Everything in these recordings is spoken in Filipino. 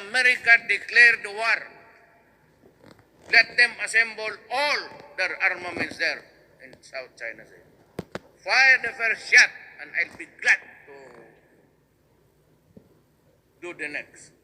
America declare the war, let them assemble all their armaments there in South China Sea. Fire the first shot, and I'll be glad to do the next.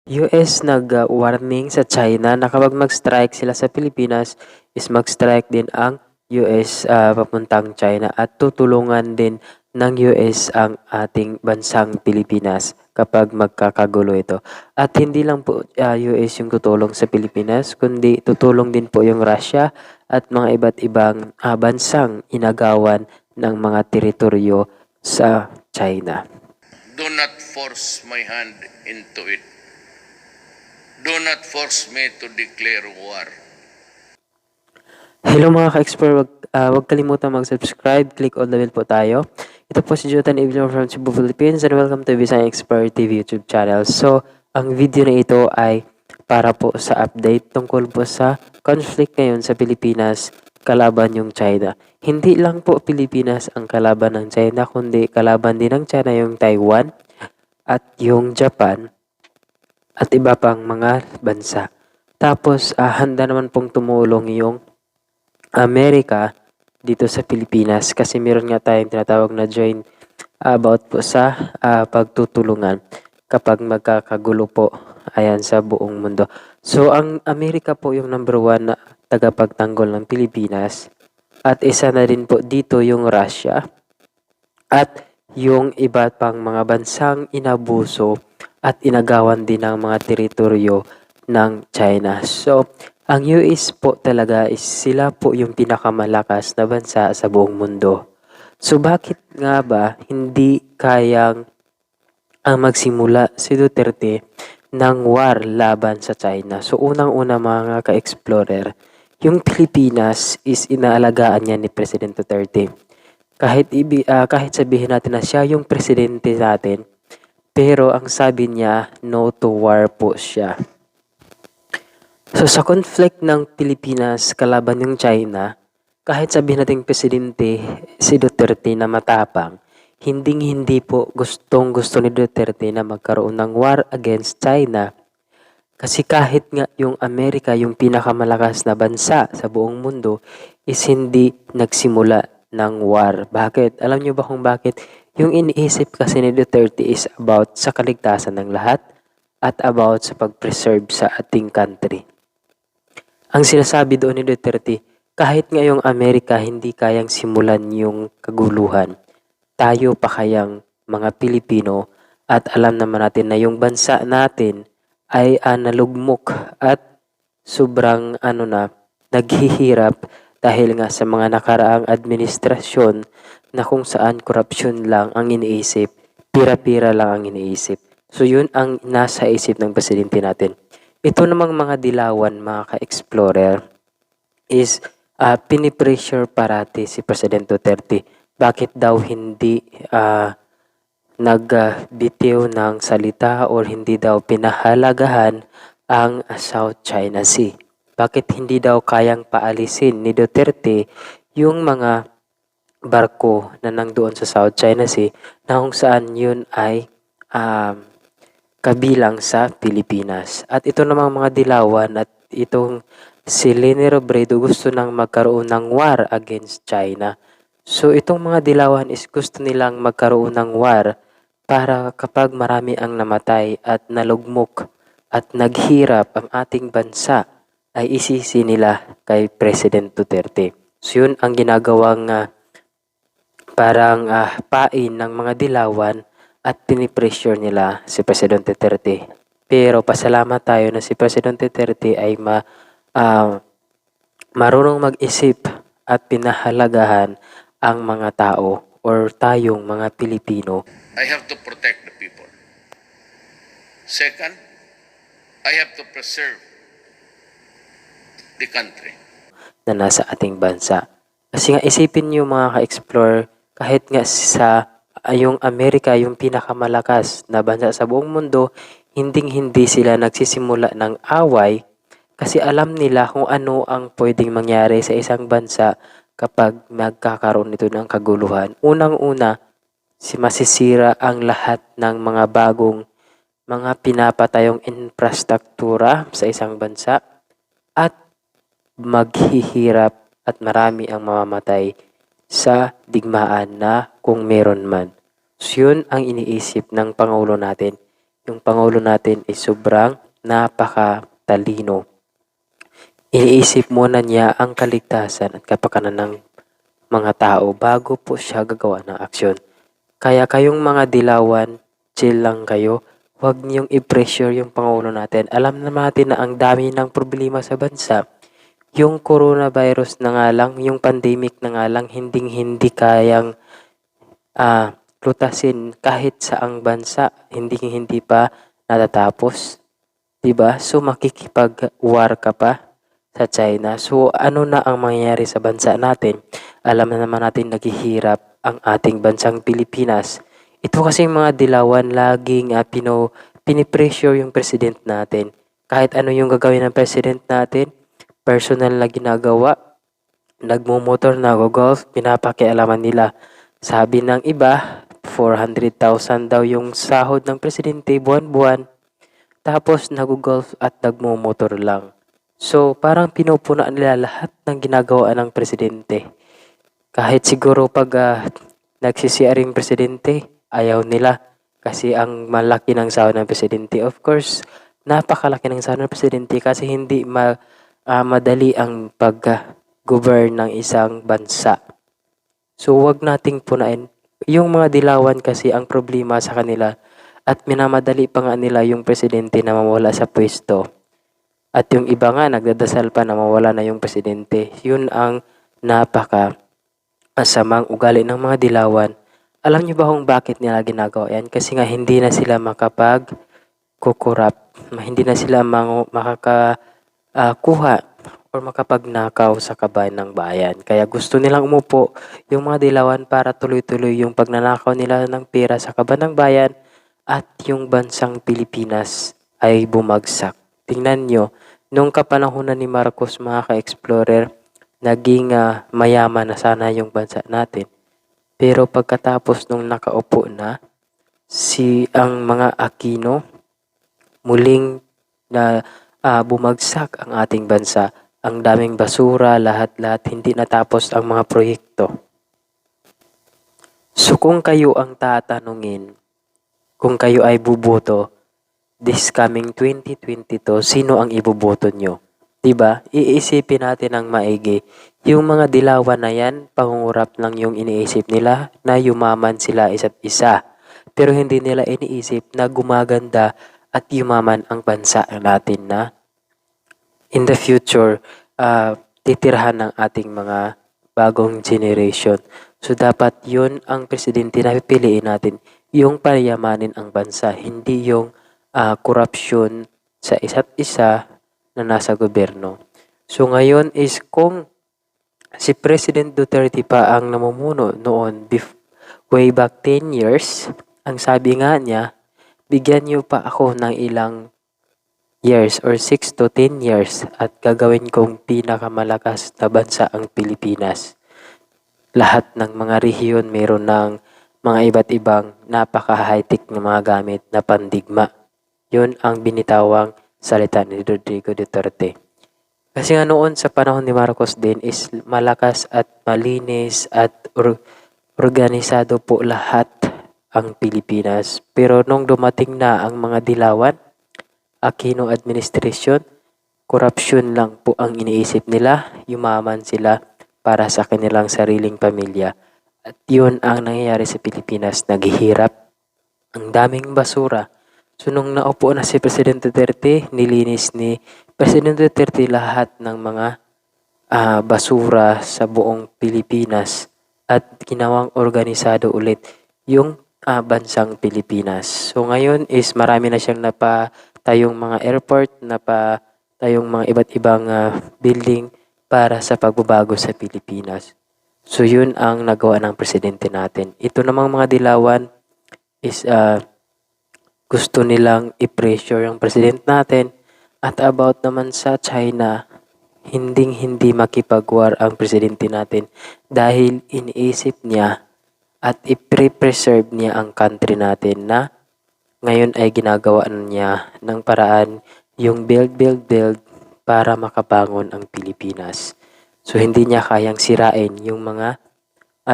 US nag-warning sa China na kapag mag-strike sila sa Pilipinas is mag-strike din ang US papuntang China at tutulungan din ng US ang ating bansang Pilipinas kapag magkakagulo ito. At hindi lang po US yung tutulong sa Pilipinas kundi tutulong din po yung Russia at mga iba't ibang bansang inagawan ng mga teritoryo sa China. Do not force my hand into it. Do not force me to declare war. Hello mga ka-explore, wag kalimutan mag-subscribe, click all the bell po tayo. Ito po si Jonathan Evelyn from Cebu, Philippines and welcome to Visayas Explorer TV YouTube channel. So, ang video na ito ay para po sa update tungkol po sa conflict ngayon sa Pilipinas kalaban yung China. Hindi lang po Pilipinas ang kalaban ng China, kundi kalaban din ng China yung Taiwan at yung Japan at iba pang mga bansa. Tapos, handa naman pong tumulong yung Amerika dito sa Pilipinas kasi meron nga tayong tinatawag na joint about po sa pagtutulungan kapag magkakagulo po ayan sa buong mundo. So, ang Amerika po yung number 1 na tagapagtanggol ng Pilipinas at isa na rin po dito yung Russia at yung iba pang mga bansang inabuso at inagawan din ng mga teritoryo ng China. So, ang US po talaga is sila po yung pinakamalakas na bansa sa buong mundo. So, bakit nga ba hindi kayang magsimula si Duterte ng war laban sa China? So, unang-una mga ka-explorer, yung Pilipinas is inaalagaan niya ni President Duterte. Kahit sabihin natin na siya yung presidente natin, pero ang sabi niya, no to war po siya. So sa conflict ng Pilipinas kalaban ng China, kahit sabihin natin presidente si Duterte na matapang, hindi po gusto ni Duterte na magkaroon ng war against China. Kasi kahit nga yung Amerika, yung pinakamalakas na bansa sa buong mundo, is hindi nagsimula ng war. Bakit? Alam niyo ba kung bakit? Yung iniisip kasi ni Duterte is about sa kaligtasan ng lahat at about sa pag-preserve sa ating country. Ang sinasabi doon ni Duterte, kahit ngayong Amerika hindi kayang simulan yung kaguluhan, tayo pa kayang mga Pilipino at alam naman natin na yung bansa natin ay nalugmok at sobrang naghihirap dahil nga sa mga nakaraang administrasyon na kung saan korupsyon lang ang iniisip, pira-pira lang ang iniisip. So yun ang nasa isip ng presidente natin. Ito namang mga dilawan, mga ka-explorer, is pinipressure parati si President Duterte. Bakit daw hindi nagbitiw ng salita or hindi daw pinahalagahan ang South China Sea? Bakit hindi daw kayang paalisin ni Duterte yung mga barko na nandoon sa South China Sea na kung saan yun ay kabilang sa Pilipinas? At ito namang mga dilawan at itong si Leni Robredo gusto nang magkaroon ng war against China. So itong mga dilawan is gusto nilang magkaroon ng war para kapag marami ang namatay at nalugmok at naghirap ang ating bansa ay isisi nila kay President Duterte. So yun ang ginagawang parang pain ng mga dilawan at pinipressure nila si President Duterte. Pero pasalamat tayo na si President Duterte ay marunong mag-isip at pinahalagahan ang mga tao or tayong mga Pilipino. I have to protect the people. Second, I have to preserve the country Na nasa ating bansa. Kasi nga isipin niyo mga ka-explore, kahit nga sa yung Amerika, yung pinakamalakas na bansa sa buong mundo, hindi sila nagsisimula ng away kasi alam nila kung ano ang pwedeng mangyari sa isang bansa kapag magkakaroon nito ng kaguluhan. Unang-una, masisira ang lahat ng mga bagong mga pinapatayong infrastruktura sa isang bansa at maghihirap at marami ang mamamatay sa digmaan na kung meron man. So yun ang iniisip ng Pangulo natin. Yung Pangulo natin ay sobrang napakatalino. Iniisip muna niya ang kaligtasan at kapakanan ng mga tao bago po siya gagawa ng aksyon. Kaya kayong mga dilawan, chill lang kayo. Huwag niyong i-pressure yung Pangulo natin. Alam naman natin na ang dami ng problema sa bansa. Yung coronavirus na nga lang, yung pandemic na nga lang, hindi kayang lutasin kahit saang bansa. Hindi pa natatapos. Diba? So makikipag-war ka pa sa China. So ano na ang mangyayari sa bansa natin? Alam na naman natin naghihirap ang ating bansang Pilipinas. Ito kasi mga dilawan laging pinipressure yung president natin. Kahit ano yung gagawin ng president natin, personal na ginagawa, nagmumotor, nag-golf, pinapakialaman nila. Sabi ng iba, 400,000 daw yung sahod ng presidente buwan-buwan. Tapos nag-golf at nagmumotor lang. So parang pinupuna nila lahat ng ginagawa ng presidente. Kahit siguro pag nagsisiya ring presidente, ayaw nila. Kasi ang malaki ng sahod ng presidente. Of course, napakalaki ng sahod ng presidente kasi hindi madali ang pag-govern ng isang bansa. So wag nating punain. Yung mga dilawan kasi ang problema sa kanila at minamadali pa nga nila yung presidente na mawala sa pwesto. At yung iba nga nagdadasal pa na mawala na yung presidente. Yun ang napaka-asamang ugali ng mga dilawan. Alam niyo ba kung bakit nila ginagawa yan? Kasi nga hindi na sila makapag-kukurap. Hindi na sila makakakuha or makapagnakaw sa kaban ng bayan. Kaya gusto nilang umupo yung mga dilawan para tuloy-tuloy yung pagnanakaw nila ng pera sa kaban ng bayan at yung bansang Pilipinas ay bumagsak. Tingnan nyo, nung kapanahonan ni Marcos mga ka-explorer, naging mayaman na sana yung bansa natin. Pero pagkatapos nung nakaupo na, ang mga Aquino, muling na bumagsak ang ating bansa. Ang daming basura, lahat-lahat, hindi natapos ang mga proyekto. So kung kayo ang tatanungin, kung kayo ay buboto, this coming 2022, sino ang iboboto nyo? Diba? Iisipin natin ng maigi. Yung mga dilawan na yan, pangungurap lang yung iniisip nila na yumaman sila isa't isa. Pero hindi nila iniisip na gumaganda at yumaman ang bansa natin na in the future, titirhan ng ating mga bagong generation. So dapat yun ang presidente na pipiliin natin, yung payamanin ang bansa, hindi yung korupsyon sa isa't isa na nasa gobyerno. So ngayon is kung si President Duterte pa ang namumuno noon way back 10 years, ang sabi nga niya, bigyan niyo pa ako ng ilang years or 6 to 10 years at gagawin kong pinakamalakas na bansa ang Pilipinas. Lahat ng mga rehiyon mayroon ng mga iba't ibang napaka-high-tech na mga gamit na pandigma. Yun ang binitawang salita ni Rodrigo Duterte. Kasi nga noon sa panahon ni Marcos din is malakas at malinis at organisado po lahat ang Pilipinas. Pero nung dumating na ang mga dilawan, Aquino administration, korupsyon lang po ang iniisip nila, yumaman sila para sa kanilang sariling pamilya. At yun ang nangyayari sa Pilipinas, naghihirap, ang daming basura. So nung naupo na si President Duterte, nilinis ni President Duterte lahat ng mga basura sa buong Pilipinas at ginawang organisado ulit yung bansang Pilipinas. So ngayon is marami na siyang tayong mga airport, tayong mga iba't ibang building para sa pagbabago sa Pilipinas. So yun ang nagawa ng presidente natin. Ito namang mga dilawan is gusto nilang i-pressure yung president natin. At about naman sa China, hinding-hindi makipag-war ang presidente natin dahil iniisip niya at i-preserve niya ang country natin na ngayon ay ginagawa niya ng paraan yung build para makabangon ang Pilipinas. So hindi niya kayang sirain yung mga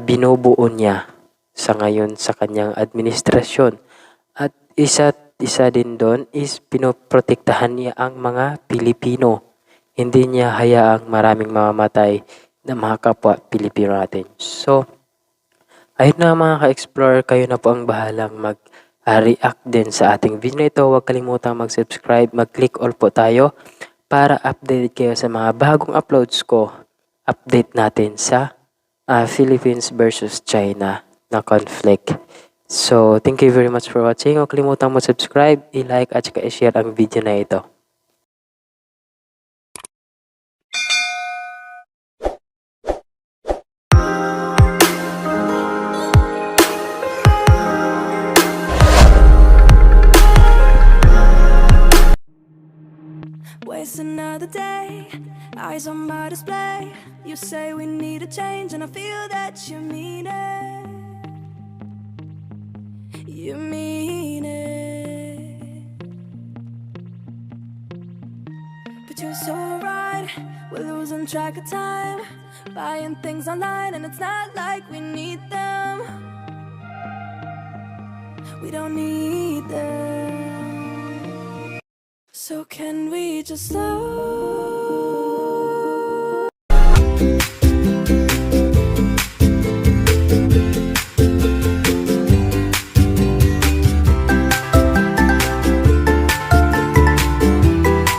binubuo niya sa ngayon sa kanyang administrasyon. At isa din doon is pinoprotektahan niya ang mga Pilipino. Hindi niya hayaang maraming mamamatay na mga kapwa Pilipino natin. So, ayun na mga ka-explorer, kayo na po ang bahalang react din sa ating video na ito. Huwag kalimutang mag-subscribe, mag-click all po tayo para updated kayo sa mga bagong uploads ko. Update natin sa Philippines versus China na conflict. So, thank you very much for watching. Huwag kalimutang mag-subscribe, i-like at saka i-share ang video na ito. Waste another day, eyes on my display. You say we need a change, and I feel that you mean it. You mean it. But you're so right, we're losing track of time, buying things online, and it's not like we need them. We don't need them. So can we just slow